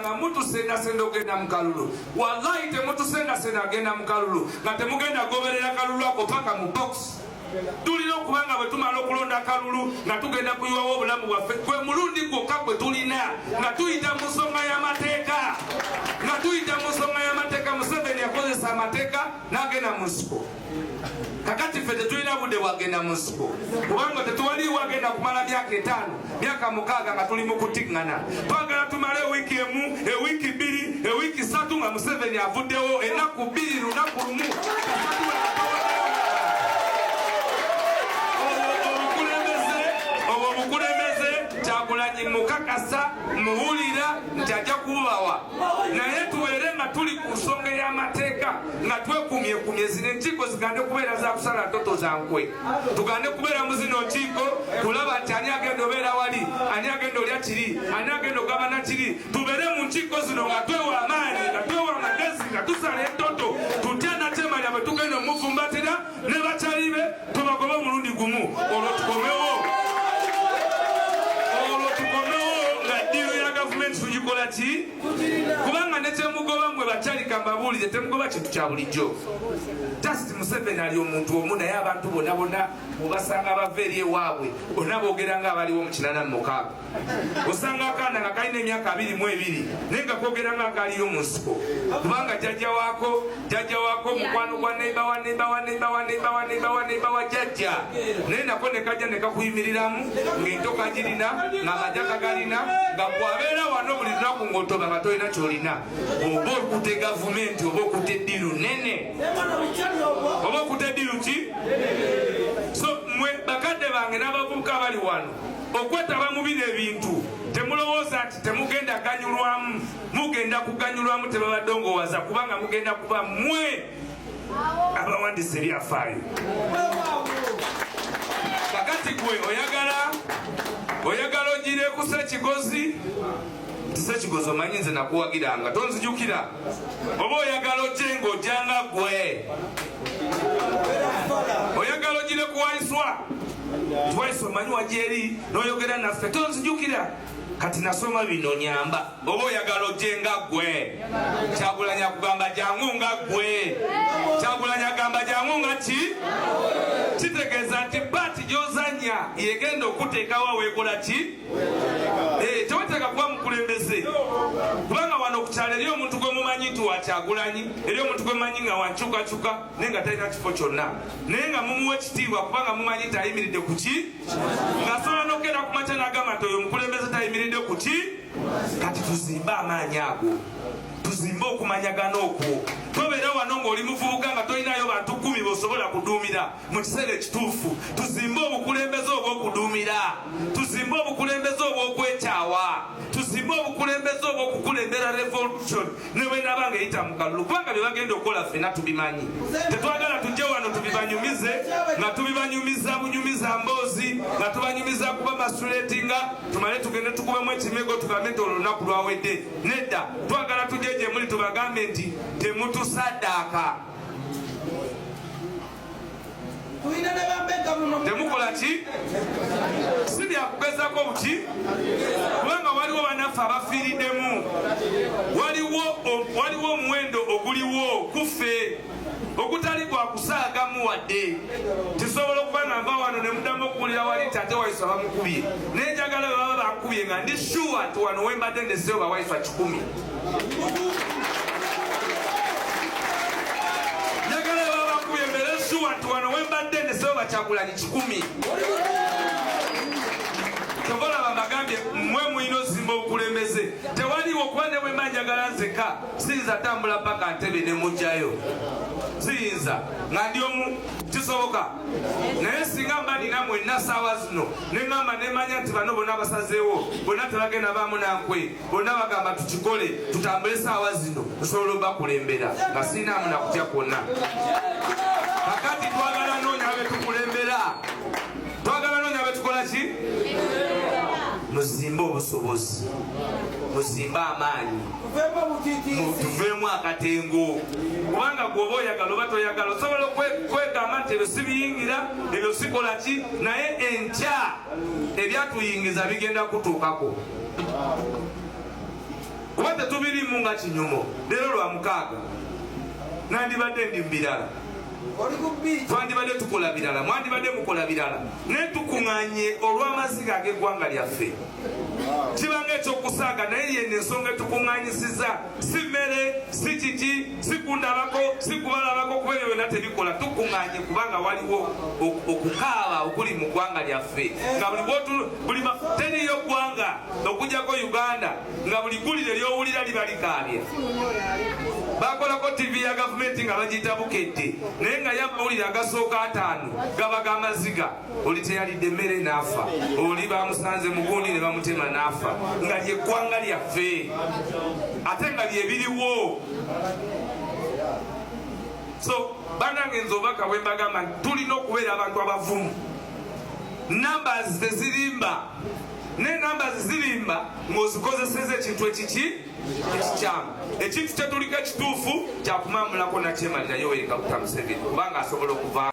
Mutu senda senda ogenda mu kalulu. Wallahi temutu senda senda agenda mu kalulu. Nga temugenda goberera kalulu ako paka mu box. Tulina okubanga bwe tumala okulonda kalulu nga tugenda kuyiwawo obulamu bwaffe gwe mulundi gwokka gwe tulina nga tuyita mu nsonga y'amateeka. Nga tuyita mu nsonga y'amateeka. Museveni yakozesa amateeka n'agenda mu nsiko. Kakati ffe tetulina budde bwagenda mu nsiko kubanga tetuwali wagenda kumala myaka 5 myaka 6 nga tuli mu kutiŋŋana. Twagala tumale ewiki emu ewiki 2 ewiki 3 nga Museveni avuddewo ennaku 2 lunaku lumu. Obukulembeze Kyagulanyi mukakasa muwulira nti ajja kubawa naye tubeere nga tuli ku nsonga y'amateeka nga twekumyekumye zino enkiiko zigande kubeera za kusala ntoto za nkwe. Tugande kubeera mu zino nkiiko kulaba nti ani agenda obeera wali ani agenda olya kiri ani agenda ogabana kiri. Tubeere mu nkiiko zino nga twewa amaanyi nga twewa amagezi nga tusala entoto tutya nakyemanya bwe tugenda omufumbatira ne bakyali be tubagobe omulundi gumu olwo tukomewo tugikola ki kubanga nekyemugoba mwe bakyalika mbabuulize temugoba kintu kya bulijjo. Just Museveni ali omuntu omu naye abantu bonna bonna obasanga bava eri ewaabwe bonna boogera nga abaliwo mu 86. Osanga akaana nga kalina emyaka 22 naye nga koogera nga akaliyo mu nsiko kubanga jjajja waako mukwano gwa neiba wa jjajja naye nako ne kajja ne kakuyimiriramu ng'entoka girina ng'amajja kagalina nga bwabeera wano buli lunaku ng'otoba nga tolina kyolina oba okute gavumenti oba okute eddiru nene oba okute eddiru ki. So mwe bakadde bange n'abavubuka bali wano okwetaba mu bino ebintu temulowooza nti temugenda ganyulwamu. Mugenda kuganyulwamu tebabadongowaza kubanga mugenda kuba mwe abawandiisa ebyafaayo. Kakati gwe oyagala ogire ku Ssekigozi. Ssekigozi omanyi nze nakuwagiranga tonzijukira oba oyagala ojje ng'ojjanga gwe oyagala ogire ku Waiswa omanyi wajja eri n'oyogera naffe tonzijukira kati nasoma bino nyamba. Oba oyagala ojje nga gwe Kyagulanyi akugamba jangu nga gwe Kyagulanyi agamba jangu nga ki kitegeeza nti baati gy'ozanya yegenda okuteekawo weekola ki teweteeka kuba mukulembeze kubanga wano okukyala eri omuntu gwe mumanyi nti wa Kyagulanyi eri omuntu gwe mumanyi nga wancukacuka naye nga talina kifo kyonna naye nga mumuwa ekitiibwa kubanga mumanyi nti ayimiridde ku ki ng'asobola n'okugenda ku makya n'agamba nti oyo omukulembeze tayimiridde ku ki. Kati tuzimbe amaanyi ago tuzimbe okumanyagana okwo. Tobeera wano ng'oli muvubuka nga tolinayo bantu 10 b'osobola kuduumira mu kiseera ekituufu. Tuzimbe obukulembeze obw'okuduumira, tuzimbe obukulembeze obw'okwekyawa, tuzimbe obukulembeze obw'okukulembera revolution ne bwe naaba ng'eyita mu kalulu kubanga bye bagenda okukola ffenna tubimanyi. Tetwagala tujje wano tubibanyumize nga tubibanyumiza bunyumiza mboozi nga tubanyumiza kuba masuletinga tumale tugende tukubemu ekimego tugambe nti olunaku lwawedde. Nedda twagala tujje gye muli tubagambe nti temutusaddaaka temukola ki si byakugezako buki kubanga waliwo bannaffe abafiiriddemu waliwo omuwendo oguliwo kuffe ogutali gwa kusaagamu wadde. Tisobola okuba nga nva wano ne muddamu okuwulira wali nti ate Waiswa bamukubye naye njagala bwe baba bakubye nga ndi sure nti wano wembadde ndeseewo ba Waiswa 10. Njagala bwe baba bakubye mbere sure nti wano wembadde ndeseewo ba Kyagulanyi 10. Kyova bambagambye mmwe mulina ozimba obukulembeze tewaliwo okuba ne bwe mba njagala nzeka siyinza tambula paka Ntebe ne mujjayo siyinza nga ndi omu kisoboka naye singa mba nina mwenna saawa zino neŋŋamba nemanya nti bano bonna basazeewo bonna tebagenda baamu nankwe bonna bagamba tukikole tutambule saawa zino nsobola obakulembera nga sirinaamu nakutya kwonna. Kakati twagala noonya abetukulembera twagala noonya abetukola ki muzimbe obusobozi muzimbe amaanyi tuveemu akatengo kubanga gwoba oyagala oba toyagala osobola kwegamba nti ebyo sibiyingira ebyo sikola ki naye enkya ebyatuyingiza bigenda kutuukako. kuba tetubirimu nga kinyumo. Leero lwa mukaaga nandibadde ndi mbirala, twandibadde tukola birala, mwandibadde mukola birala, naye tukuŋŋaanye olw'amaziga ag'eggwanga lyaffe. Kibanga ekyokusaaga, naye yenna ensonga etukuŋŋaanyisiza si mmere, si kiki, si kundabako, si kubalabako, kuba ebyo byonna tebikola. Tukuŋŋaanye kubanga waliwo okukaaba okuli mu ggwanga lyaffe, nga teriyo ggwanga okujjako Uganda nga buli ggulire ly'owulira liba likaabya. Bakolako TV ya gavumenti nga bagiyita Bukedde, naye nga y'amawulire agasooka 5 gaba g'amaziga. Oli teyalidde emmere n'afa, oli bamusanze mu gundi ne bamutema n'afa, nga ly'eggwanga lyaffe ate nga byebiriwo. So bannange, nze obubaka bwe mbagamba tulina okubeera abantu abavumu. Numbers tezirimba, ne numbers zirimba ng'ozikozeseza ekintu ekiki ekikyamu. Ekintu kye tuliko ekituufu kyakumamulako nakyemalira Yoweri Kaguta Museveni kubanga asobola okuva